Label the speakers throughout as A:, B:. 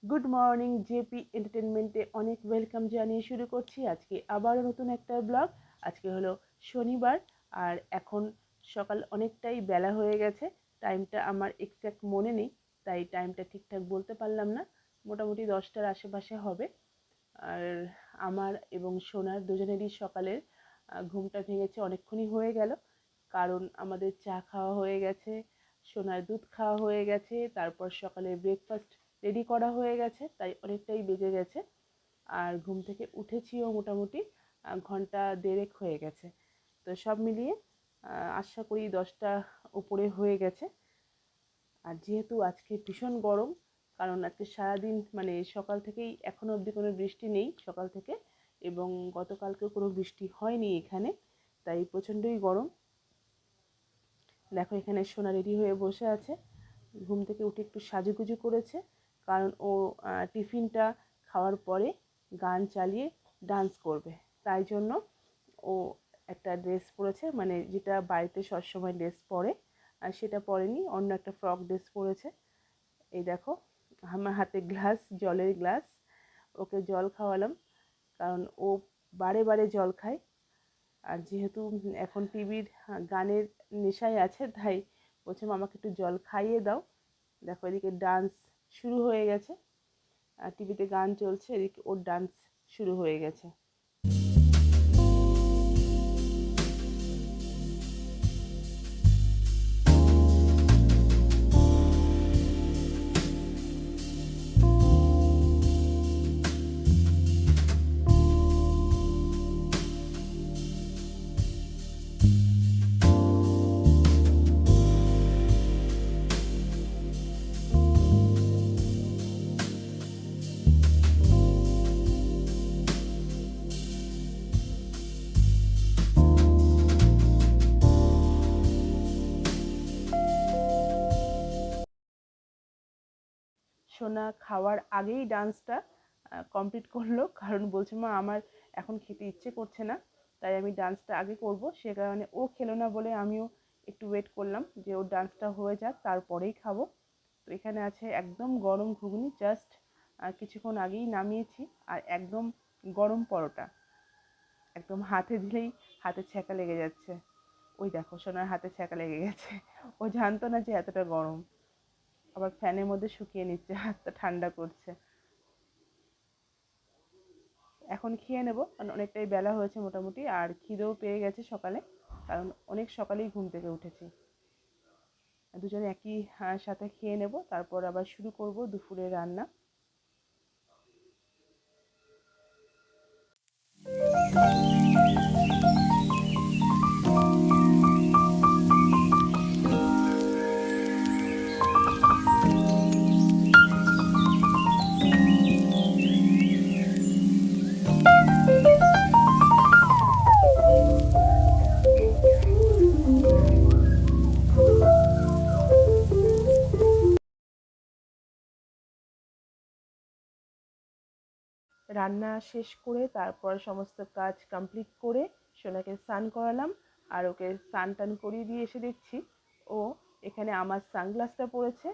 A: Good morning, JP এন্টারটেনমেন্টে অনেক welcome জানিয়ে শুরু করছি আজকে আবারও নতুন একটা ব্লগ। আজকে হলো শনিবার আর এখন সকাল অনেকটাই বেলা হয়ে গেছে। টাইমটা আমার এক্স্যাক্ট মনে নেই, তাই টাইমটা ঠিকঠাক বলতে পারলাম না। মোটামুটি 10টার আশেপাশে হবে। আর আমার এবং সোনার দুজনেরই সকালের ঘুমটা ভেঙেছে অনেকক্ষণই হয়ে গেল, কারণ আমাদের চা খাওয়া হয়ে গেছে, সোনার দুধ খাওয়া হয়ে গেছে, তারপর সকালে ব্রেকফাস্ট রেডি করা হয়ে গেছে, তাই অনেকটাই বেজে গেছে। আর ঘুম থেকে উঠেছিও মোটামুটি ঘন্টা দেড়েক হয়ে গেছে। তো সব মিলিয়ে আশা করি 10টা উপরে হয়ে গেছে। আর যেহেতু আজকে ভীষণ গরম, কারণ আজকে সারাদিন মানে সকাল থেকেই এখনো অবধি কোনো বৃষ্টি নেই সকাল থেকে, এবং গতকালকেও কোনো বৃষ্টি হয়নি এখানে, তাই প্রচণ্ডই গরম। দেখো এখানে সোনা রেডি হয়ে বসে আছে, ঘুম থেকে উঠে একটু সাজুগুজু করেছে, কারণ ও টিফিনটা খাওয়ার পরে গান চালিয়ে ডান্স করবে, তাই জন্য ও একটা ড্রেস পরেছে, মানে যেটা বাড়িতে সবসময় ড্রেস পরে, আর সেটা পরেনি, অন্য একটা ফ্রক ড্রেস পরেছে। এই দেখো আমার হাতে গ্লাস, জলের গ্লাস, ওকে জল খাওয়ালাম, কারণ ও বারে বারে জল খায়। আর যেহেতু এখন টিভির গানের নেশায় আছে, তাই বলছে আমাকে একটু জল খাইয়ে দাও। দেখো এদিকে ডান্স শুরু হয়ে গেছে, আর টিভিতে গান চলছে, এদিকে ওর ডান্স শুরু হয়ে গেছে। সোনা খাওয়ার আগেই ডান্সটা কমপ্লিট করলো, কারণ বলছে মা আমার এখন খেতে ইচ্ছে করছে না, তাই আমি ডান্সটা আগে করব। সে কারণে ও খেলো না বলে আমিও একটু ওয়েট করলাম যে ওর ডান্সটা হয়ে যাক, তারপরেই খাবো। তো এখানে আছে একদম গরম ঘুগনি, জাস্ট কিছুক্ষণ আগেই নামিয়েছি, আর একদম গরম পরোটা, একদম হাতে দিলেই হাতে ছ্যাঁকা লেগে যাচ্ছে। ওই দেখো সোনার হাতে ছ্যাঁকা লেগে গেছে, ও জানতো না যে এতটা গরম, আবার ফ্যানের মধ্যে শুকিয়ে নিচ্ছে, হাতটা ঠান্ডা করছে। এখন খেয়ে নেবো, কারণ অনেকটাই বেলা হয়েছে মোটামুটি, আর খিদেও পেয়ে গেছে সকালে, কারণ অনেক সকালেই ঘুম থেকে উঠেছি। দুজনে একই সাথে খেয়ে নেব, তারপর আবার শুরু করব দুপুরের রান্না। রান্না শেষ করে তারপর সমস্ত কাজ কমপ্লিট করে সোনাকে স্নান করালাম, আর ওকে স্নান টান করিয়ে দিয়ে এসে দেখছি ও এখানে আমার সানগ্লাসটা পরেছে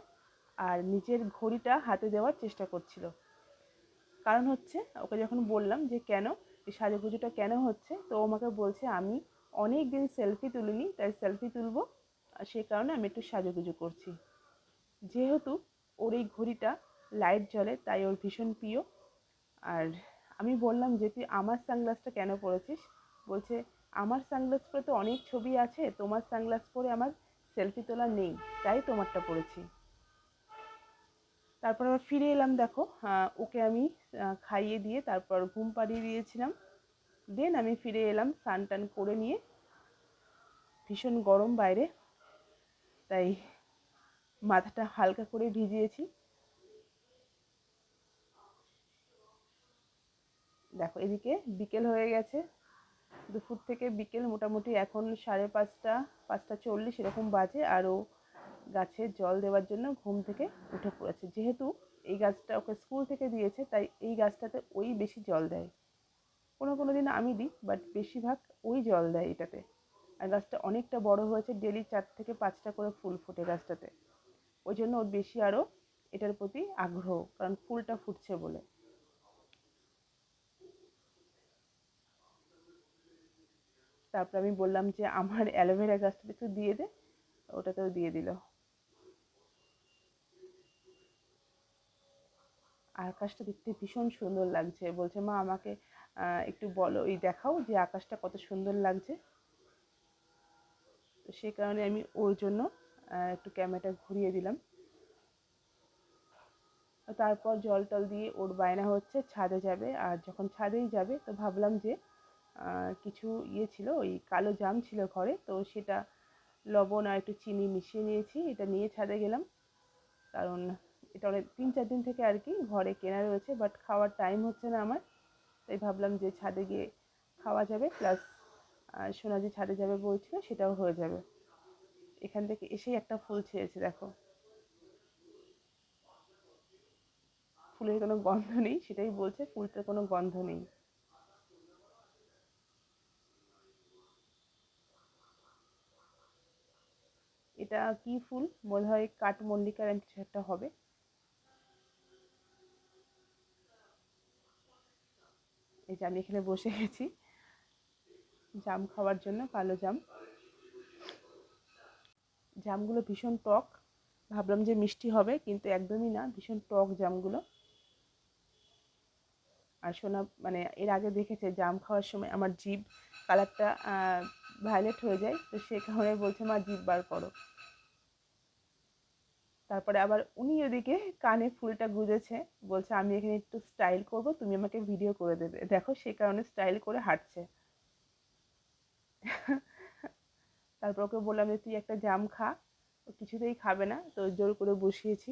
A: আর নিজের ঘড়িটা হাতে দেওয়ার চেষ্টা করছিল। কারণ হচ্ছে, ওকে যখন বললাম যে কেন এই সাজুগুজুটা কেন হচ্ছে, তো ও আমাকে বলছে আমি অনেক দিন সেলফি তুলিনি, তাই সেলফি তুলবো, আর সে কারণে আমি একটু সাজুগুজু করছি। যেহেতু ওর এই ঘড়িটা লাইট জ্বলে, তাই ওর ভীষণ প্রিয়। আর আমি বললাম যে তুই আমার সানগ্লাসটা কেন পরেছিস, বলছে আমার সানগ্লাস পরে তো অনেক ছবি আছে, তোমার সানগ্লাস পরে আমার সেলফি তোলা নেই, তাই তোমারটা পরেছি। তারপর আবার ফিরে এলাম, দেখো ওকে আমি খাইয়ে দিয়ে তারপর ঘুম পাড়িয়ে দিয়েছিলাম। দেন আমি ফিরে এলাম স্নান টান করে নিয়ে, ভীষণ গরম বাইরে, তাই মাথাটা হালকা করে ভিজিয়েছি। দেখো এদিকে বিকেল হয়ে গেছে, দুপুর থেকে বিকেল মোটামুটি এখন 5:30, 5:40 এরকম বাজে, আর ও গাছে জল দেওয়ার জন্য ঘুম থেকে উঠে পড়েছে। যেহেতু এই গাছটা ওকে স্কুল থেকে দিয়েছে, তাই এই গাছটাতে ওই বেশি জল দেয়, কোনো কোনো দিন আমি দিই, বাট বেশিরভাগ ওই জল দেয় এটাতে। আর গাছটা অনেকটা বড় হয়েছে, ডেলি 4 থেকে 5টা করে ফুল ফোটে গাছটাতে, ওই জন্য ওর বেশি আরও এটার প্রতি আগ্রহ, কারণ ফুলটা ফুটছে বলে। তারপর আমি বললাম যে আমার অ্যালোভেরা গাছটা একটু দিয়ে দে, ওটাতেও দিয়ে দিল। আকাশটা দেখতে ভীষণ সুন্দর লাগছে, বলছে মা আমাকে একটু বলো, দেখাও যে আকাশটা কত সুন্দর লাগছে। তো সেই কারণে আমি ওর জন্য একটু ক্যামেরাটা ঘুরিয়ে দিলাম। তারপর জল টল দিয়ে ওর বায়না হচ্ছে ছাদে যাবে, আর যখন ছাদেই যাবে তো ভাবলাম যে কিছু ছিল, ওই কালো জাম ছিল ঘরে, তো সেটা লবণ আর একটু চিনি মিশিয়ে নিয়েছি, এটা নিয়ে ছাদে গেলাম। কারণ এটা অনেক 3-4 দিন থেকে আর কি ঘরে কেনা রয়েছে, বাট খাওয়ার টাইম হচ্ছে না আমার। তাই ভাবলাম যে ছাদে গিয়ে খাওয়া যাবে, প্লাস সোনা যে ছাদে যাবে বলছিল সেটাও হয়ে যাবে। এখান থেকে এসেই একটা ফুল ছেড়েছে, দেখো। ফুলের কোনো গন্ধ নেই, সেটাই বলছে, ফুলটার কোনো গন্ধ নেই। এটা কি ফুল, মনে হয় কাঠমল্লিকার কিছু একটা হবে। এই যে আমি এখানে বসে গেছি জাম খাওয়ার জন্য, কালো জাম। জামগুলো ভীষণ টক, ভাবলাম যে মিষ্টি হবে, কিন্তু একদমই না, ভীষণ টক জামগুলো। আর সোনা মানে এর আগে দেখেছে জাম খাওয়ার সময় আমার জিভ কালারটা ভায়োলেট হয়ে যায়, তো সে কারণে বলছে মা জিভ বার করো। তারপরে আবার উনি ওদিকে কানে ফুলটা গুঁজেছে, বলছে আমি এখানে একটু স্টাইল করব, তুমি আমাকে ভিডিও করে দেবে, দেখো সে কারণে স্টাইল করে হাঁটছে। তারপর ওকে বললাম যে তুই একটা জাম খা, ও কিছুতেই খাবে না, তো জোর করে বসিয়েছি।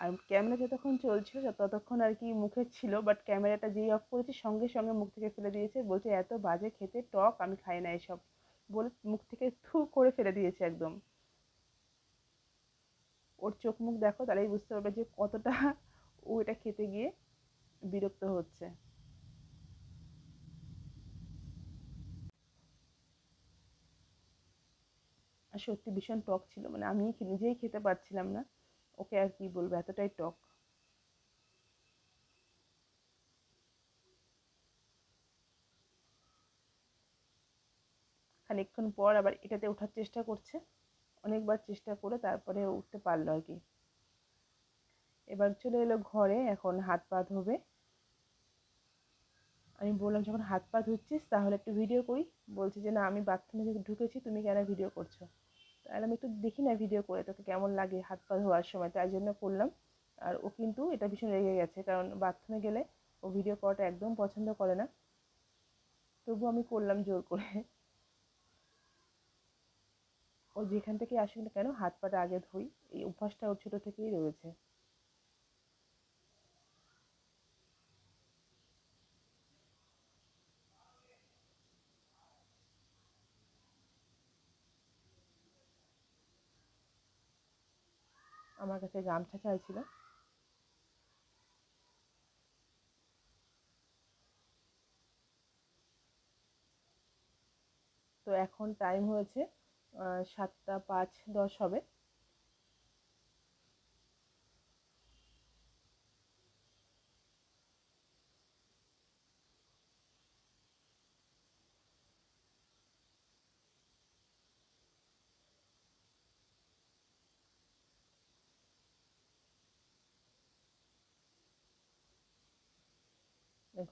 A: আর ক্যামেরা যতক্ষণ চলছিল ততক্ষণ আর কি মুখে ছিল, বাট ক্যামেরাটা যেই অফ করেছি সঙ্গে সঙ্গে মুখ থেকে ফেলে দিয়েছে, বলছে এত বাজে খেতে, টক, আমি খাই না এসব বলে মুখ থেকে থু করে ফেলে দিয়েছে একদম। ওর চোখ মুখ দেখো, তাহলেই বুঝতে পারবে যে কতটা ও এটা খেতে গিয়ে বিরক্ত হচ্ছে। আর সত্যি ভীষণ টক ছিল, মানে আমি নিজেই খেতে পারছিলাম না, ওকে আর কি বলবো, এতটাই টক। খানিকক্ষণ পর আবার এটাতে ওঠার চেষ্টা করছে, অনেকবার চেষ্টা করে তারপরে উঠতে পারলো আর কি। এবার চলে এলো ঘরে, এখন হাত পা ধোবে। আমি বললাম যখন হাত পা ধুচ্ছিস তাহলে একটু ভিডিও করি, বলছে যে না আমি বাথরুমে ঢুকেছি, তুমি কেন ভিডিও করছো। তাহলে আমি একটু দেখি না ভিডিও করে তোকে কেমন লাগে হাত পা ধোয়ার সময়, তাই জন্য করলাম। আর ও কিন্তু এটা ভীষণ রেগে গেছে, কারণ বাথরুমে গেলে ও ভিডিও করাটা একদম পছন্দ করে না, তবু আমি করলাম জোর করে। ও যেখান থেকে আসুক না কেন হাত পাটা আগে ধুই, এই অভ্যাসটা ওর ছোট থেকেই রয়েছে। আমার কাছে গামছা চাইছিল। তো এখন টাইম হয়েছে 7:05-10 হবে।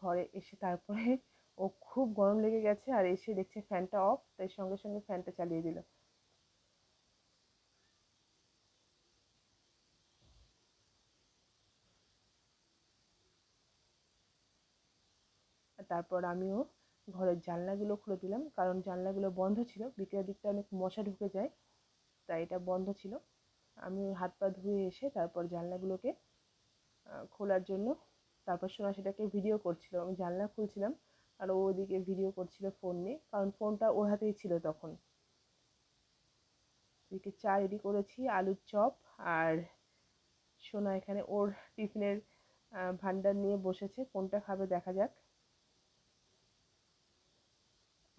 A: ঘরে এসে তারপরে ও খুব গরম লেগে গেছে, আর এসে দেখছে ফ্যানটা অফ, তাই সঙ্গে সঙ্গে ফ্যানটা চালিয়ে দিল। আর তারপর আমিও ঘরের জানলাগুলো খুলে দিলাম, কারণ জানলাগুলো বন্ধ ছিল, বিকেলের দিকটা অনেক মশা ঢুকে যায়, তাই এটা বন্ধ ছিল। আমি হাত পা ধুয়ে এসে তারপর জানলাগুলোকে খোলার জন্য, তারপর সোনা সেটাকে ভিডিও করছিল, আমি জানলা খুলছিলাম আর ও ওদিকে ভিডিও করছিল ফোন নিয়ে, কারণ ফোনটা ওর হাতেই ছিল তখন। এদিকে চা রেডি করেছি, আলুর চপ, আর সোনা এখানে ওর টিফিনের ভান্ডার নিয়ে বসেছে, কোনটা খাবে দেখা যাক।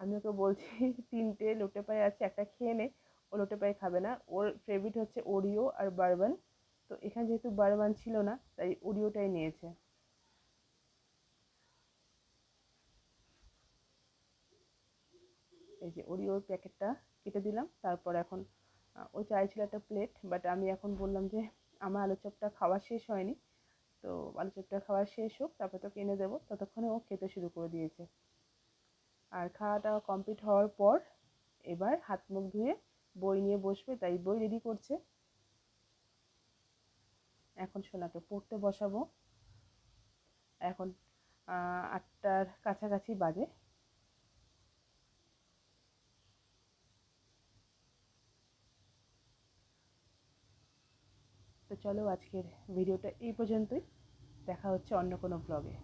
A: আমি ওকে বলছি 3টে লোটে পায়ে আছে, একটা খেয়ে নে, ওলোটে পায়ে খাবে না, ওর ফেভারিট হচ্ছে ওরিও আর বারবান। তো এখানে যেহেতু বারবান ছিল না তাই ওরিওটাই নিয়েছে। এই যে ওরিওর প্যাকেটটা কেটে দিলাম। তারপর এখন ও চাইছিল একটা প্লেট, বাট আমি এখন বললাম যে আমার আলু চপটা খাওয়া শেষ হয়নি, তো আলু চপটা খাওয়া শেষ হোক তারপর তোকে এনে দেবো। ততক্ষণে ও খেতে শুরু করে দিয়েছে। আর খাওয়াটা কমপ্লিট হওয়ার পর এবার হাত মুখ ধুয়ে বই নিয়ে বসবে, তাই বই রেডি করছে। এখন সোনাকে পড়তে বসাবো। এখন 8টার কাছাকাছি বাজে। তো চলো আজকের ভিডিওটা এই পর্যন্তই, দেখা হচ্ছে অন্য কোনো ব্লগে।